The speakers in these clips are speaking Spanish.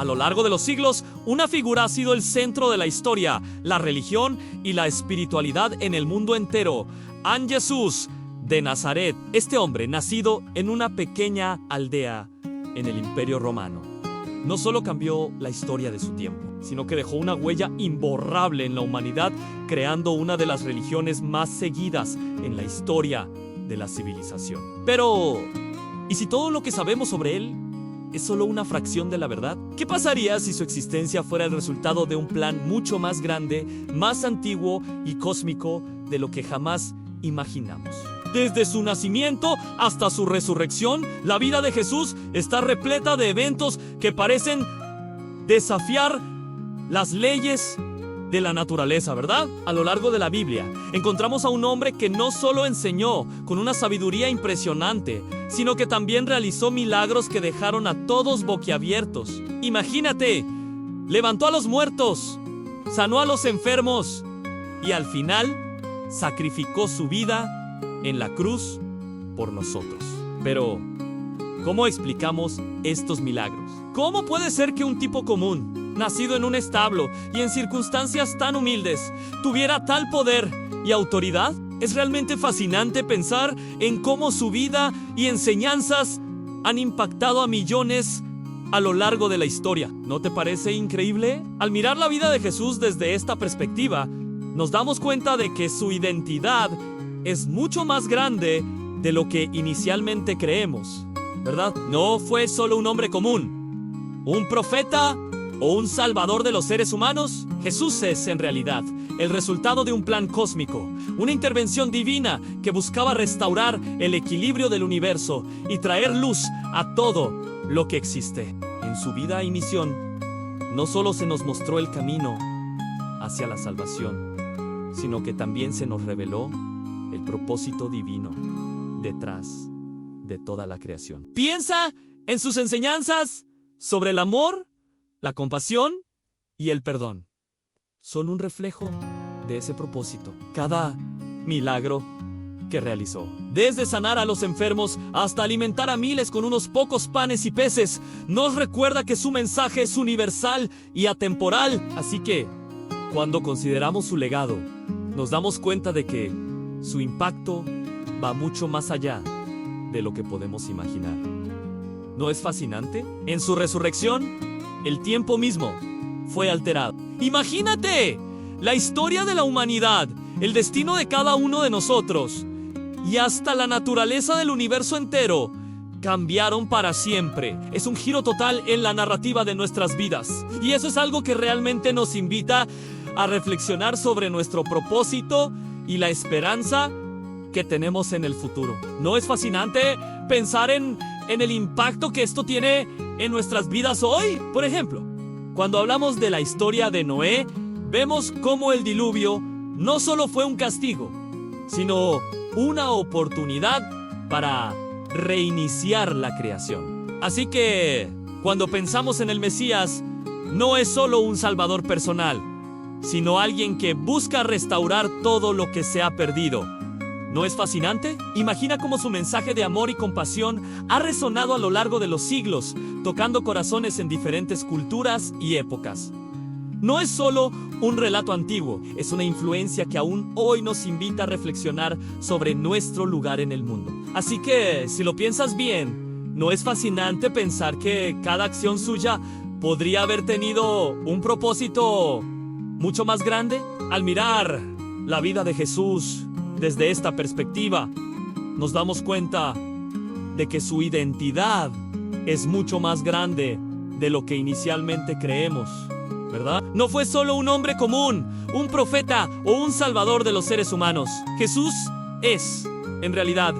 A lo largo de los siglos, una figura ha sido el centro de la historia, la religión y la espiritualidad en el mundo entero. An Jesús de Nazaret. Este hombre, nacido en una pequeña aldea en el Imperio Romano, no solo cambió la historia de su tiempo, sino que dejó una huella imborrable en la humanidad, creando una de las religiones más seguidas en la historia de la civilización. Pero, ¿y si todo lo que sabemos sobre él es solo una fracción de la verdad? ¿Qué pasaría si su existencia fuera el resultado de un plan mucho más grande, más antiguo y cósmico de lo que jamás imaginamos? Desde su nacimiento hasta su resurrección, la vida de Jesús está repleta de eventos que parecen desafiar las leyes de la naturaleza, ¿verdad? A lo largo de la Biblia, encontramos a un hombre que no solo enseñó con una sabiduría impresionante, sino que también realizó milagros que dejaron a todos boquiabiertos. Imagínate, levantó a los muertos, sanó a los enfermos y al final sacrificó su vida en la cruz por nosotros. Pero, ¿cómo explicamos estos milagros? ¿Cómo puede ser que un tipo común, nacido en un establo y en circunstancias tan humildes, tuviera tal poder y autoridad? Es realmente fascinante pensar en cómo su vida y enseñanzas han impactado a millones a lo largo de la historia. ¿No te parece increíble? Al mirar la vida de Jesús desde esta perspectiva, nos damos cuenta de que su identidad es mucho más grande de lo que inicialmente creemos, ¿verdad? No fue solo un hombre común, un profeta o un salvador de los seres humanos. Jesús es, en realidad, el resultado de un plan cósmico, una intervención divina que buscaba restaurar el equilibrio del universo y traer luz a todo lo que existe. En su vida y misión, no solo se nos mostró el camino hacia la salvación, sino que también se nos reveló el propósito divino detrás de toda la creación. Piensa en sus enseñanzas sobre el amor, la compasión y el perdón. Son un reflejo de ese propósito. Cada milagro que realizó, desde sanar a los enfermos hasta alimentar a miles con unos pocos panes y peces, nos recuerda que su mensaje es universal y atemporal. Así que, cuando consideramos su legado, nos damos cuenta de que su impacto va mucho más allá de lo que podemos imaginar. ¿No es fascinante? En su resurrección, el tiempo mismo fue alterado. ¡Imagínate! La historia de la humanidad, el destino de cada uno de nosotros y hasta la naturaleza del universo entero cambiaron para siempre. Es un giro total en la narrativa de nuestras vidas. Y eso es algo que realmente nos invita a reflexionar sobre nuestro propósito y la esperanza que tenemos en el futuro. ¿No es fascinante pensar en el impacto que esto tiene en nuestras vidas hoy? Por ejemplo, cuando hablamos de la historia de Noé, vemos cómo el diluvio no solo fue un castigo, sino una oportunidad para reiniciar la creación. Así que, cuando pensamos en el Mesías, no es solo un salvador personal, sino alguien que busca restaurar todo lo que se ha perdido. ¿No es fascinante? Imagina cómo su mensaje de amor y compasión ha resonado a lo largo de los siglos, tocando corazones en diferentes culturas y épocas. No es solo un relato antiguo, es una influencia que aún hoy nos invita a reflexionar sobre nuestro lugar en el mundo. Así que, si lo piensas bien, ¿no es fascinante pensar que cada acción suya podría haber tenido un propósito mucho más grande? Al mirar la vida de Jesús desde esta perspectiva, nos damos cuenta de que su identidad es mucho más grande de lo que inicialmente creemos, ¿verdad? No fue solo un hombre común, un profeta o un salvador de los seres humanos. Jesús es, en realidad,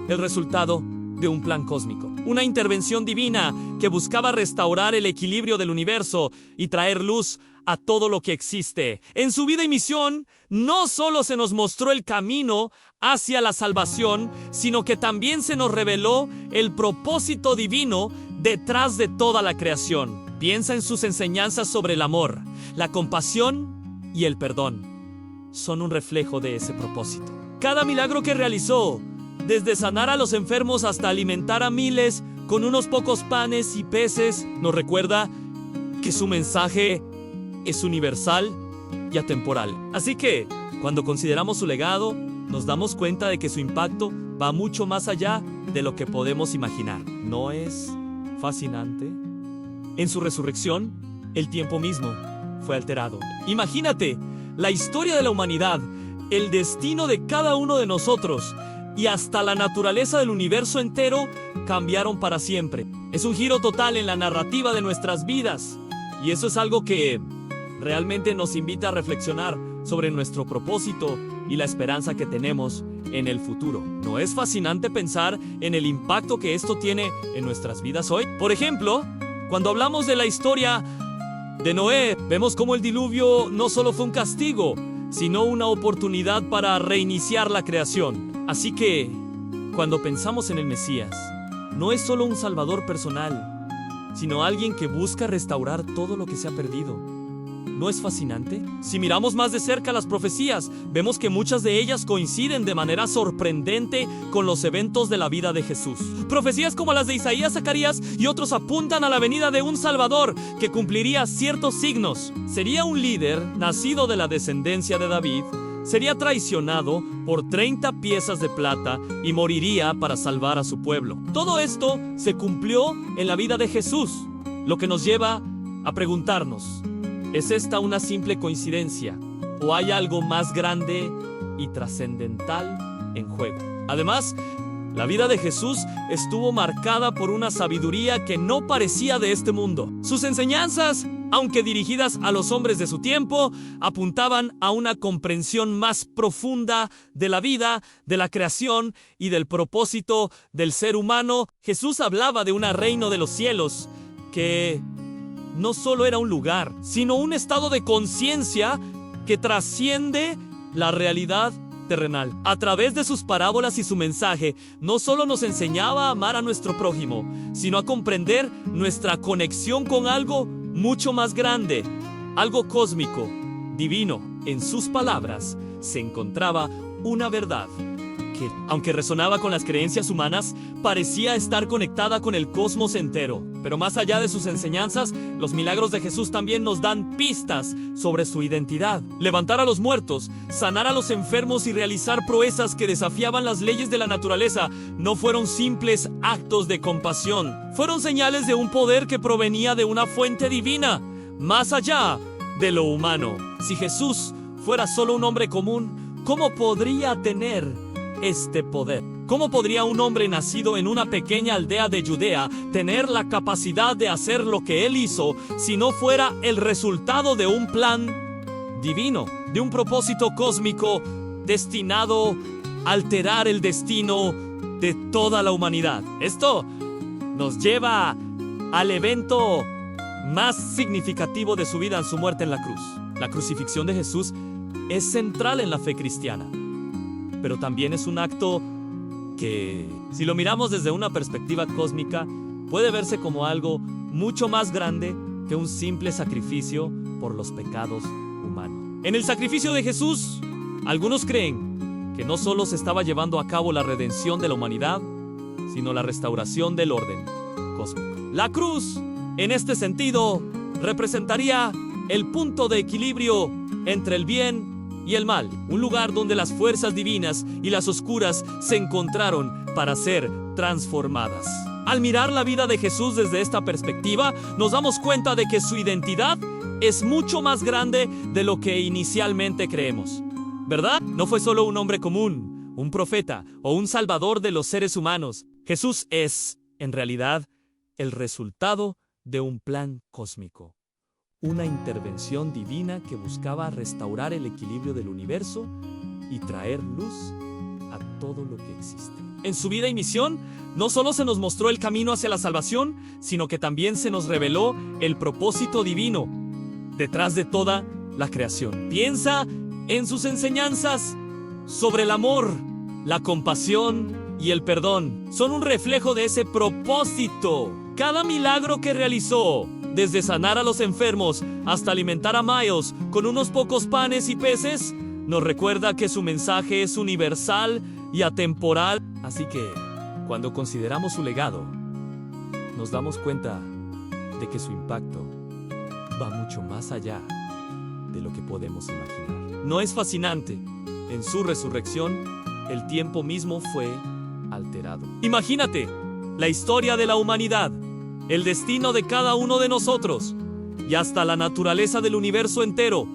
el resultado de un plan cósmico. Una intervención divina que buscaba restaurar el equilibrio del universo y traer luz a todo lo que existe. En su vida y misión, no solo se nos mostró el camino hacia la salvación, sino que también se nos reveló el propósito divino detrás de toda la creación. Piensa en sus enseñanzas sobre el amor, la compasión y el perdón. Son un reflejo de ese propósito. Cada milagro que realizó, desde sanar a los enfermos hasta alimentar a miles con unos pocos panes y peces, nos recuerda que su mensaje es universal y atemporal. Así que, cuando consideramos su legado, nos damos cuenta de que su impacto va mucho más allá de lo que podemos imaginar. ¿No es fascinante? En su resurrección, el tiempo mismo fue alterado. Imagínate, la historia de la humanidad, el destino de cada uno de nosotros y hasta la naturaleza del universo entero cambiaron para siempre. Es un giro total en la narrativa de nuestras vidas. Y eso es algo que realmente nos invita a reflexionar sobre nuestro propósito y la esperanza que tenemos en el futuro. ¿No es fascinante pensar en el impacto que esto tiene en nuestras vidas hoy? Por ejemplo, cuando hablamos de la historia de Noé, vemos cómo el diluvio no solo fue un castigo, sino una oportunidad para reiniciar la creación. Así que, cuando pensamos en el Mesías, no es solo un salvador personal, sino alguien que busca restaurar todo lo que se ha perdido. ¿No es fascinante? Si miramos más de cerca las profecías, vemos que muchas de ellas coinciden de manera sorprendente con los eventos de la vida de Jesús. Profecías como las de Isaías, Zacarías y otros apuntan a la venida de un Salvador que cumpliría ciertos signos. Sería un líder nacido de la descendencia de David, sería traicionado por 30 piezas de plata y moriría para salvar a su pueblo. Todo esto se cumplió en la vida de Jesús, lo que nos lleva a preguntarnos: ¿es esta una simple coincidencia o hay algo más grande y trascendental en juego? Además, la vida de Jesús estuvo marcada por una sabiduría que no parecía de este mundo. Sus enseñanzas, aunque dirigidas a los hombres de su tiempo, apuntaban a una comprensión más profunda de la vida, de la creación y del propósito del ser humano. Jesús hablaba de un reino de los cielos que no solo era un lugar, sino un estado de conciencia que trasciende la realidad terrenal. A través de sus parábolas y su mensaje, no solo nos enseñaba a amar a nuestro prójimo, sino a comprender nuestra conexión con algo mucho más grande, algo cósmico, divino. En sus palabras se encontraba una verdad que, aunque resonaba con las creencias humanas, parecía estar conectada con el cosmos entero. Pero más allá de sus enseñanzas, los milagros de Jesús también nos dan pistas sobre su identidad. Levantar a los muertos, sanar a los enfermos y realizar proezas que desafiaban las leyes de la naturaleza no fueron simples actos de compasión. Fueron señales de un poder que provenía de una fuente divina, más allá de lo humano. Si Jesús fuera solo un hombre común, ¿cómo podría tener este poder? ¿Cómo podría un hombre nacido en una pequeña aldea de Judea tener la capacidad de hacer lo que él hizo si no fuera el resultado de un plan divino, de un propósito cósmico destinado a alterar el destino de toda la humanidad? Esto nos lleva al evento más significativo de su vida, en su muerte en la cruz. La crucifixión de Jesús es central en la fe cristiana, pero también es un acto que, si lo miramos desde una perspectiva cósmica, puede verse como algo mucho más grande que un simple sacrificio por los pecados humanos. En el sacrificio de Jesús, algunos creen que no solo se estaba llevando a cabo la redención de la humanidad, sino la restauración del orden cósmico. La cruz, en este sentido, representaría el punto de equilibrio entre el bien y el mal, un lugar donde las fuerzas divinas y las oscuras se encontraron para ser transformadas. Al mirar la vida de Jesús desde esta perspectiva, nos damos cuenta de que su identidad es mucho más grande de lo que inicialmente creemos. ¿Verdad? No fue solo un hombre común, un profeta o un salvador de los seres humanos. Jesús es, en realidad, el resultado de un plan cósmico. Una intervención divina que buscaba restaurar el equilibrio del universo y traer luz a todo lo que existe. En su vida y misión, no solo se nos mostró el camino hacia la salvación, sino que también se nos reveló el propósito divino detrás de toda la creación. Piensa en sus enseñanzas sobre el amor, la compasión y el perdón. Son un reflejo de ese propósito. Cada milagro que realizó, desde sanar a los enfermos hasta alimentar a Miles con unos pocos panes y peces, nos recuerda que su mensaje es universal y atemporal. Así que, cuando consideramos su legado, nos damos cuenta de que su impacto va mucho más allá de lo que podemos imaginar. ¿No es fascinante? En su resurrección, el tiempo mismo fue alterado. Imagínate la historia de la humanidad, el destino de cada uno de nosotros y hasta la naturaleza del universo entero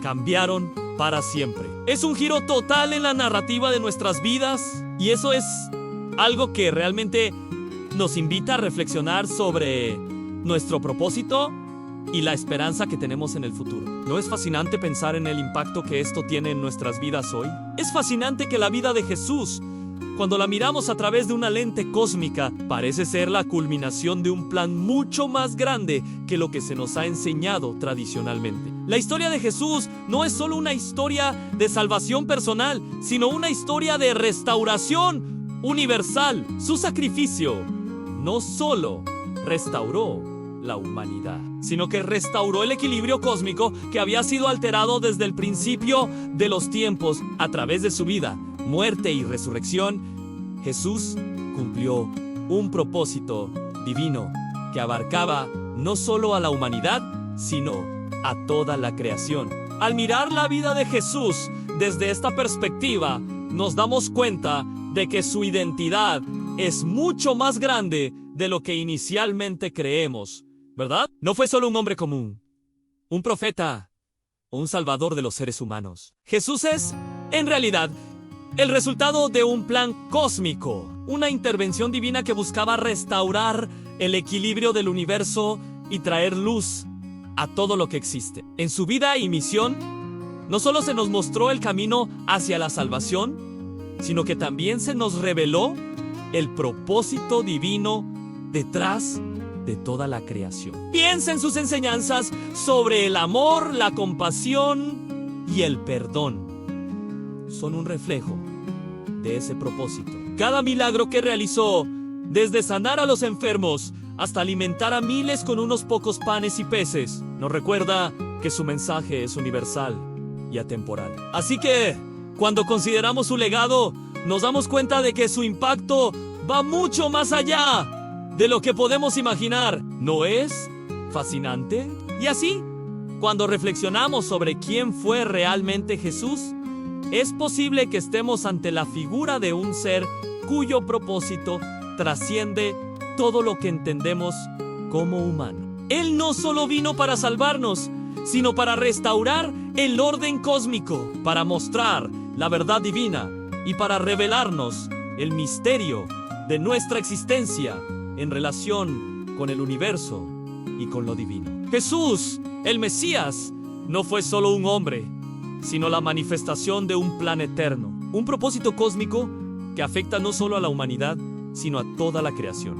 cambiaron para siempre. Es un giro total en la narrativa de nuestras vidas y eso es algo que realmente nos invita a reflexionar sobre nuestro propósito y la esperanza que tenemos en el futuro. ¿No es fascinante pensar en el impacto que esto tiene en nuestras vidas hoy? Es fascinante que la vida de Jesús, cuando la miramos a través de una lente cósmica, parece ser la culminación de un plan mucho más grande que lo que se nos ha enseñado tradicionalmente. La historia de Jesús no es solo una historia de salvación personal, sino una historia de restauración universal. Su sacrificio no solo restauró la humanidad, sino que restauró el equilibrio cósmico que había sido alterado desde el principio de los tiempos. A través de su vida, muerte y resurrección, Jesús cumplió un propósito divino que abarcaba no solo a la humanidad, sino a toda la creación. Al mirar la vida de Jesús desde esta perspectiva, nos damos cuenta de que su identidad es mucho más grande de lo que inicialmente creemos, ¿verdad? No fue solo un hombre común, un profeta o un salvador de los seres humanos. Jesús es, en realidad, el resultado de un plan cósmico, una intervención divina que buscaba restaurar el equilibrio del universo y traer luz a todo lo que existe. En su vida y misión, no solo se nos mostró el camino hacia la salvación, sino que también se nos reveló el propósito divino detrás de toda la creación. Piensa en sus enseñanzas sobre el amor, la compasión y el perdón. Son un reflejo de ese propósito. Cada milagro que realizó, desde sanar a los enfermos hasta alimentar a miles con unos pocos panes y peces, nos recuerda que su mensaje es universal y atemporal. Así que, cuando consideramos su legado, nos damos cuenta de que su impacto va mucho más allá de lo que podemos imaginar. ¿No es fascinante? Y así, cuando reflexionamos sobre quién fue realmente Jesús, es posible que estemos ante la figura de un ser cuyo propósito trasciende todo lo que entendemos como humano. Él no solo vino para salvarnos, sino para restaurar el orden cósmico, para mostrar la verdad divina y para revelarnos el misterio de nuestra existencia en relación con el universo y con lo divino. Jesús, el Mesías, no fue solo un hombre, sino la manifestación de un plan eterno, un propósito cósmico que afecta no solo a la humanidad, sino a toda la creación.